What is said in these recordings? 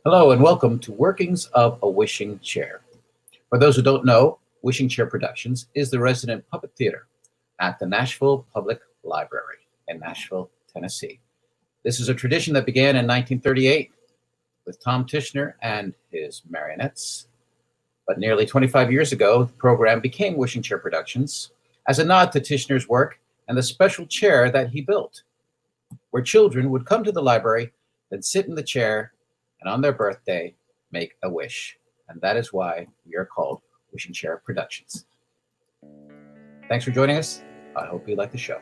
Hello and welcome to Workings of a Wishing Chair. For those who don't know, Wishing Chair Productions is the resident puppet theater at the Nashville Public Library in Nashville, Tennessee. This is a tradition that began in 1938 with Tom Tishner and his marionettes. But nearly 25 years ago, the program became Wishing Chair Productions as a nod to Tishner's work and the special chair that he built, where children would come to the library, then sit in the chair, and on their birthday, make a wish. And that is why we are called Wishing Chair Productions. Thanks for joining us. I hope you like the show.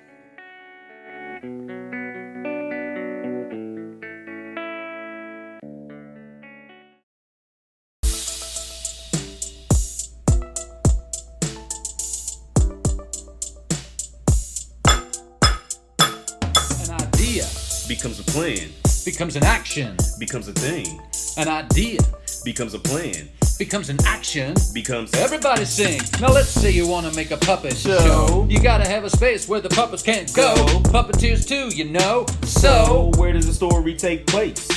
An idea becomes a plan, becomes an action. becomes a thing, An idea becomes a plan, becomes an action. becomes Everybody sing. Now let's say you want to make a puppet show. You gotta have a space where the puppets can't go. Puppeteers too, you know. So where does the story take place?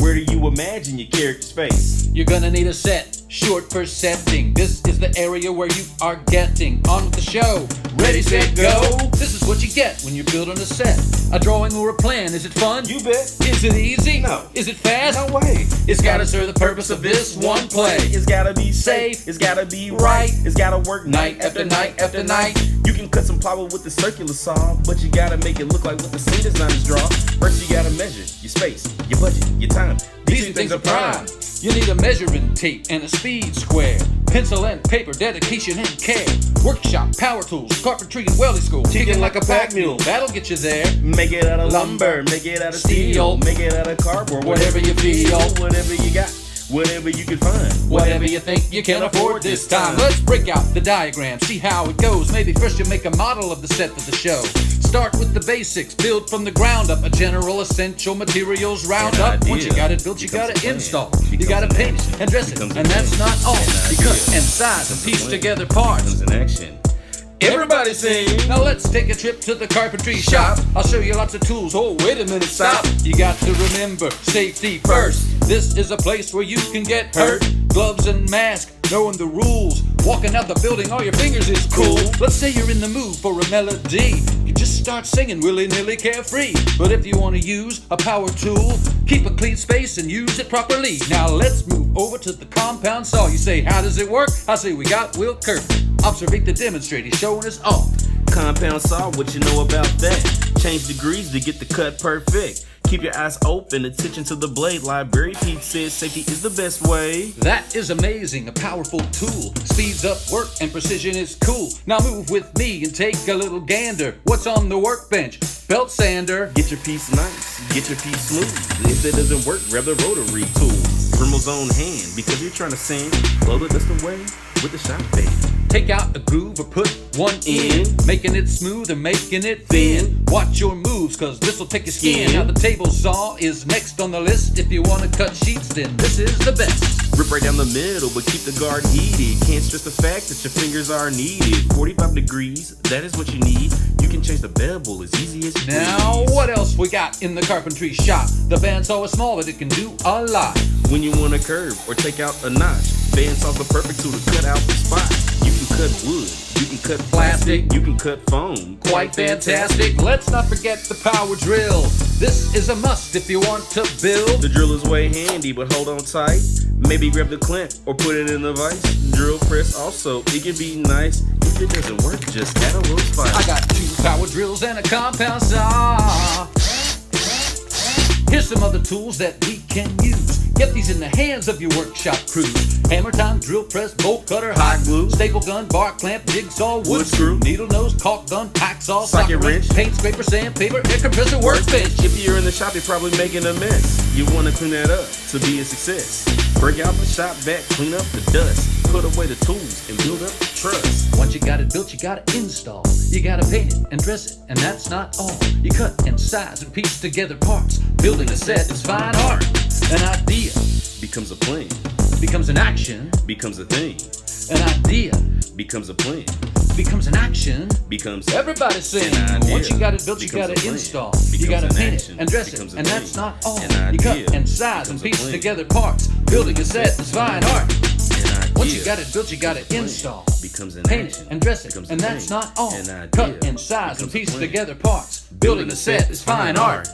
Where do you imagine your character's face? you're gonna need a set, short for setting. This is the area where you are getting on with the show. Ready, set, go. This is what you get when you're building a set. A drawing or a plan. Is it fun? You bet. Is it easy? No. Is it fast? No way. It's gotta serve the purpose of this one play. It's gotta be Safe. safe. It's gotta be Right. right. It's gotta work Night after night after night. You can cut some plywood with the circular saw, but you gotta make it look like what the scene designers draw. First you gotta measure your space, your budget, your time. These two things are prime. You need a measuring tape and a speed square. Pencil and paper, dedication and care. Workshop, power tools, carpentry and welding school. Kicking like a pack mule, that'll get you there. Make it out of lumber, make it out of steel, make it out of cardboard, Whatever you feel. whatever you got, whatever you can find. Whatever you think you can afford this time. Let's break out the diagram, see how it goes. Maybe first you make a model of the set for the show. Start with the basics, build from the ground up. A general essential materials round An up. idea Once you got it built, you becomes gotta a plan. install. You Becomes gotta an paint it action. and dress it. Becomes a And that's plan. not all. An You cut idea. and size and Becomes a piece plan. together parts. Becomes an action. Everybody sing. Now let's take a trip to the carpentry shop. I'll show you lots of tools. Oh, wait a minute, stop. You got to remember safety first. This is a place where you can get hurt. Gloves and mask, knowing the rules. Walking out the building, all your fingers is cool. Let's say you're in the mood for a melody. You just start singing willy-nilly carefree. But if you want to use a power tool, keep a clean space and use it properly. Now let's move over to the compound saw. You say, how does it work? I say, we got Will Kirk. Observe the demonstrator, he's showing us off. Compound saw, what you know about that? Change degrees to get the cut perfect. Keep your eyes open, attention to the blade. Library Pete says safety is the best way. That is amazing, a powerful tool. Speeds up work and precision is cool. Now move with me and take a little gander. What's on the workbench? Belt sander. Get your piece nice, get your piece smooth. If it doesn't work, grab the rotary tool. Dremel's own hand, because you're trying to sing. Blow the dust away with the shop bait. Take out a groove or put one in. Making it smooth and making it thin. Watch your moves, cause this'll take your skin. Now the table saw is next on the list. If you wanna cut sheets, then this is the best. Rip right down the middle, but keep the guard heated. Can't stress the fact that your fingers are needed. 45 degrees, that is what you need. You can change the bevel as easy as you Now please. what else we got in the carpentry shop? The bandsaw is small, but it can do a lot. When you want to curve or take out a notch, bandsaw's the perfect tool to cut out the spot. You can cut wood, you can cut plastic, you can cut foam. Quite fantastic. Let's not forget the power drill. This is a must if you want to build. The drill is way handy, but hold on tight. Maybe grab the clamp or put it in the vise. Drill press also, it can be nice. If it doesn't work, just add a little spice. I got 2 power drills and a compound saw. Here's some other tools that we can use. Get these in the hands of your workshop crews. Hammer time, drill press, bolt cutter, hot glue, staple gun, bar clamp, jigsaw, wood screw, needle nose, caulk gun, hacksaw, socket wrench, paint scraper, sandpaper, air compressor, workbench. If you're in the shop, you're probably making a mess. You want to clean that up to be a success. Break out the shop vac, clean up the dust, put away the tools and build up trust. Once you got it built, you gotta install. You gotta paint it and dress it, and that's not all. You cut and size and piece together parts. Building a set is fine art. An idea Becomes a plan, becomes an action. becomes a thing. An idea Becomes a plan, becomes an action. becomes Everybody sing. an idea. Once you got it built, you Becomes gotta a plan. install. You Becomes gotta an paint action. it and dress it. Becomes a And that's thing. not all. An You cut idea. and size and Becomes a piece plan. together parts. Building a set is fine art. An Once you idea. got it built, you gotta Becomes a plan. install. Becomes an Paint action. it and dress it. Becomes a And that's thing. not all. An idea. Cut and size and Becomes a piece plan. together parts. Building a set is fine art.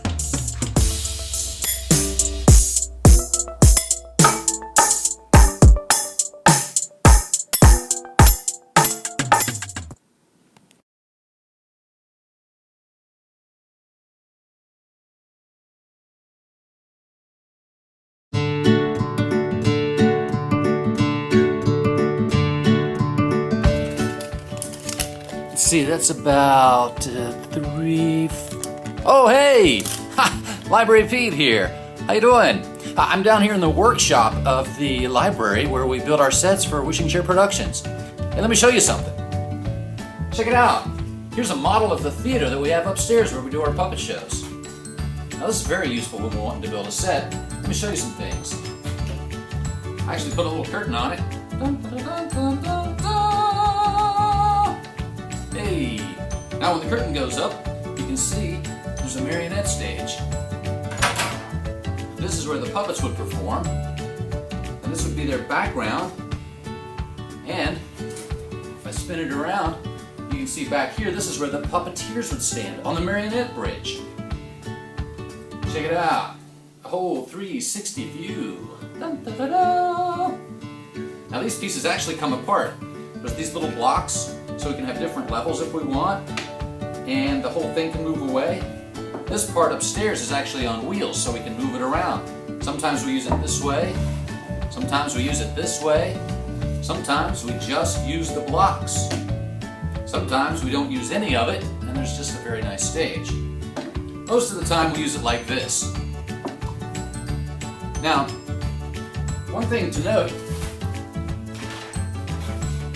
Let's see, that's about 3. Oh, hey! Ha! Library Pete here. How you doing? I'm down here in the workshop of the library where we build our sets for Wishing Chair Productions. And let me show you something. Check it out. Here's a model of the theater that we have upstairs where we do our puppet shows. Now this is very useful when we're wanting to build a set. Let me show you some things. I actually put a little curtain on it. Dun, dun, dun, dun, dun, dun. Hey! Now when the curtain goes up, you can see there's a marionette stage. This is where the puppets would perform. And this would be their background. And if I spin it around, you can see back here, this is where the puppeteers would stand on the marionette bridge. Check it out. A whole 360 view. Dun, dun, dun, dun. Now these pieces actually come apart. There's these little blocks, so we can have different levels if we want. And the whole thing can move away. This part upstairs is actually on wheels, so we can move it around. Sometimes we use it this way. Sometimes we use it this way. Sometimes we just use the blocks. Sometimes we don't use any of it, and there's just a very nice stage. Most of the time we use it like this. Now, one thing to note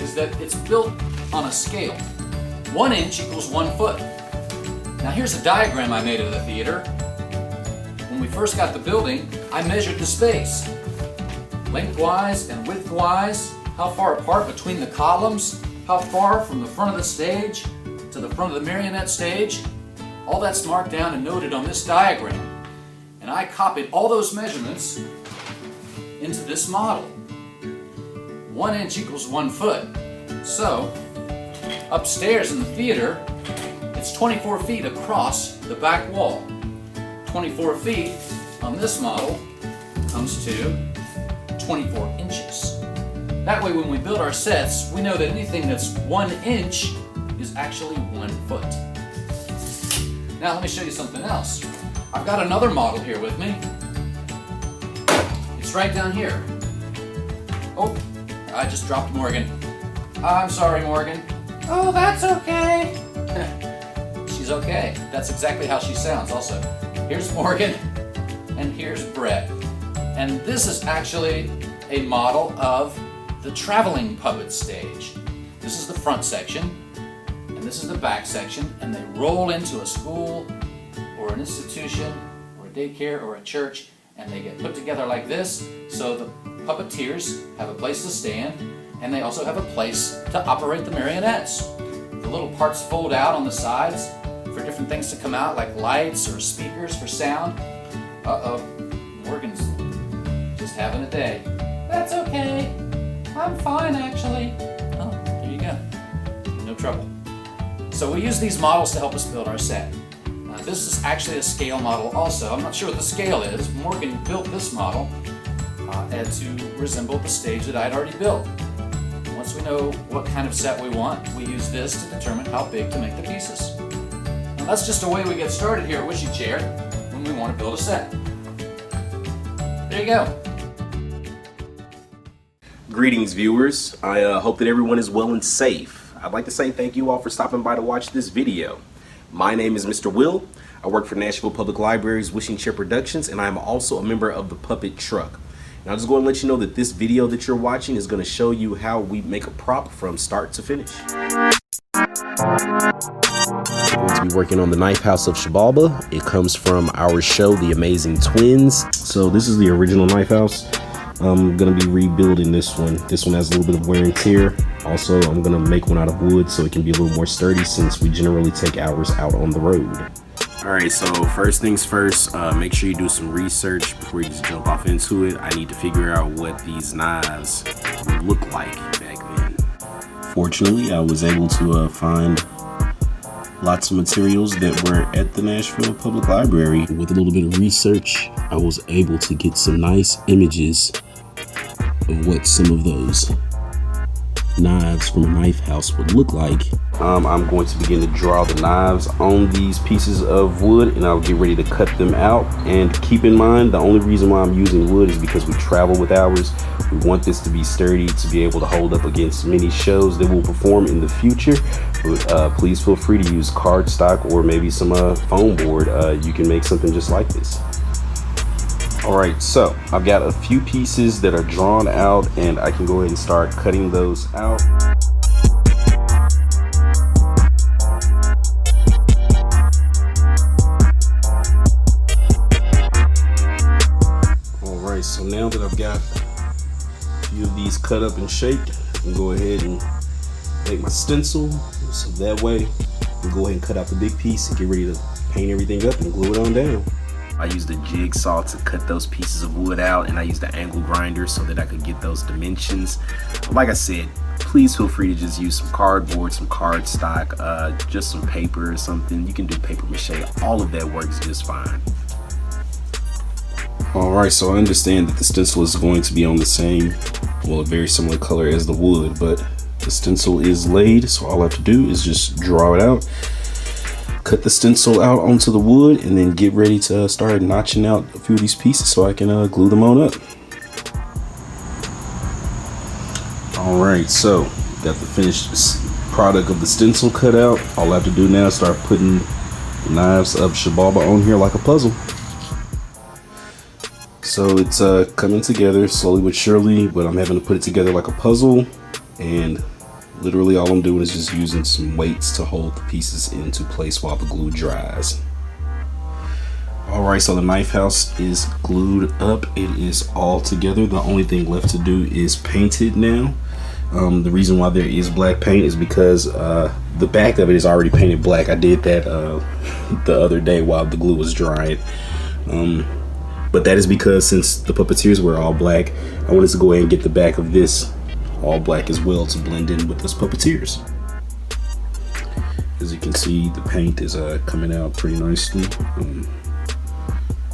is that it's built on a scale. 1 inch equals 1 foot. Now here's a diagram I made of the theater. When we first got the building, I measured the space. Lengthwise and widthwise, how far apart between the columns, how far from the front of the stage to the front of the marionette stage. All that's marked down and noted on this diagram. And I copied all those measurements into this model. 1 inch equals 1 foot. So, upstairs in the theater, it's 24 feet across the back wall. 24 feet on this model comes to 24 inches. That way when we build our sets, we know that anything that's 1 inch is actually 1 foot. Now let me show you something else. I've got another model here with me. It's right down here. Oh, I just dropped Morgan. I'm sorry, Morgan. Oh, that's okay. She's okay. That's exactly how she sounds also. Here's Morgan, and here's Brett. And this is actually a model of the traveling puppet stage. This is the front section, and this is the back section, and they roll into a school or an institution or a daycare or a church, and they get put together like this, so the puppeteers have a place to stand, and they also have a place to operate the marionettes. The little parts fold out on the sides for different things to come out, like lights or speakers for sound. Uh-oh, Morgan's just having a day. That's okay. I'm fine, actually. Oh, there you go. No trouble. So we use these models to help us build our set. This is actually a scale model also. I'm not sure what the scale is. Morgan built this model and to resemble the stage that I'd already built. Once we know what kind of set we want, we use this to determine how big to make the pieces. Now that's just a way we get started here at Wishing Chair when we want to build a set. There you go. Greetings, viewers. I hope that everyone is well and safe. I'd like to say thank you all for stopping by to watch this video. My name is Mr. Will. I work for Nashville Public Library's Wishing Chair Productions, and I'm also a member of the Puppet Truck. And I'll just go and let you know that this video that you're watching is going to show you how we make a prop from start to finish. We're going to be working on the Knife House of Xibalba. It comes from our show, The Amazing Twins. So this is the original Knife House. I'm gonna be rebuilding this one. This one has a little bit of wear and tear. Also, I'm gonna make one out of wood so it can be a little more sturdy, since we generally take ours out on the road. All right, so first things first, make sure you do some research before you just jump off into it. I need to figure out what these knives would look like back then. Fortunately, I was able to find lots of materials that were at the Nashville Public Library. With a little bit of research, I was able to get some nice images of what some of those knives from a knife house would look like. I'm going to begin to draw the knives on these pieces of wood, and I'll get ready to cut them out. And keep in mind, the only reason why I'm using wood is because we travel with ours. We want this to be sturdy, to be able to hold up against many shows that we'll perform in the future. Please feel free to use cardstock or maybe some foam board. You can make something just like this. All right, so I've got a few pieces that are drawn out, and I can go ahead and start cutting those out. All right, so now that I've got a few of these cut up and shaped, I can go ahead and make my stencil, so that way I can go ahead and cut out the big piece and get ready to paint everything up and glue it on down. I used a jigsaw to cut those pieces of wood out, and I used an angle grinder so that I could get those dimensions. Like I said, please feel free to just use some cardboard, some cardstock, just some paper or something. You can do paper mache. All of that works just fine. All right, so I understand that the stencil is going to be on the same, well, a very similar color as the wood, but the stencil is laid, so all I have to do is just draw it out, cut the stencil out onto the wood, and then get ready to start notching out a few of these pieces so I can glue them on up. All right, so got the finished product of the stencil cut out. All I have to do now is start putting the knives of Shibaba on here like a puzzle. So it's coming together slowly but surely, but I'm having to put it together like a puzzle, and literally all I'm doing is just using some weights to hold the pieces into place while the glue dries. Alright, so the knife house is glued up. It is all together. The only thing left to do is paint it now. The reason why there is black paint is because the back of it is already painted black. I did that the other day while the glue was drying. But that is because since the puppeteers were all black, I wanted to go ahead and get the back of this all black as well to blend in with those puppeteers. As you can see, the paint is coming out pretty nicely.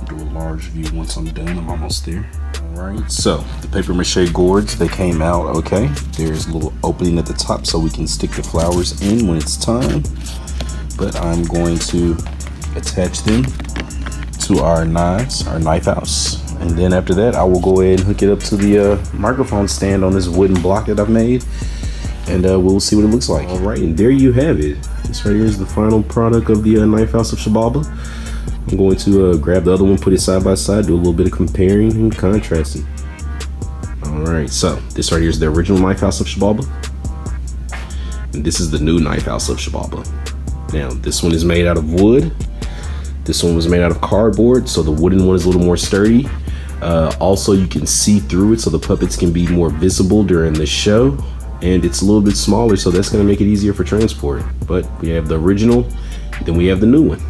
Do a large view once I'm done. I'm almost there. Alright, so the paper mache gourds, they came out okay. There's a little opening at the top so we can stick the flowers in when it's time. But I'm going to attach them to our knives, our knife house. And then after that, I will go ahead and hook it up to the microphone stand on this wooden block that I've made, and we'll see what it looks like. All right, and there you have it. This right here is the final product of the knife house of Shibaba. I'm going to grab the other one, put it side by side, do a little bit of comparing and contrasting. All right, so this right here is the original knife house of Shibaba, and this is the new knife house of Shibaba. Now, this one is made out of wood. This one was made out of cardboard, so the wooden one is a little more sturdy. Also, you can see through it, so the puppets can be more visible during the show. And it's a little bit smaller, so that's going to make it easier for transport. But we have the original, then we have the new one.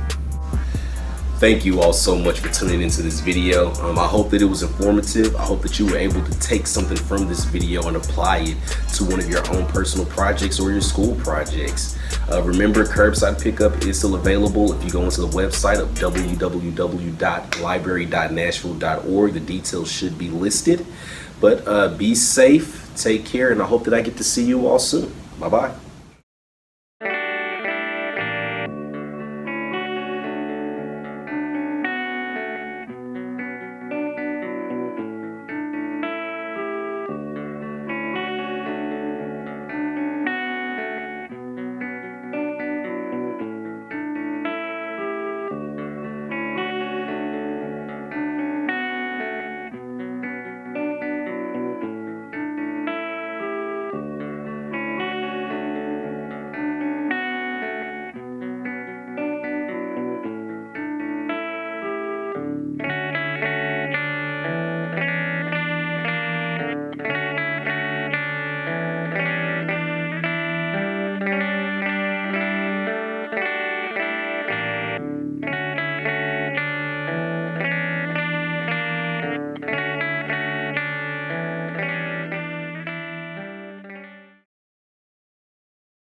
Thank you all so much for tuning into this video. I hope that it was informative. I hope that you were able to take something from this video and apply it to one of your own personal projects or your school projects. Remember, curbside pickup is still available if you go into the website of www.library.nashville.org. The details should be listed. But be safe, take care, and I hope that I get to see you all soon. Bye-bye.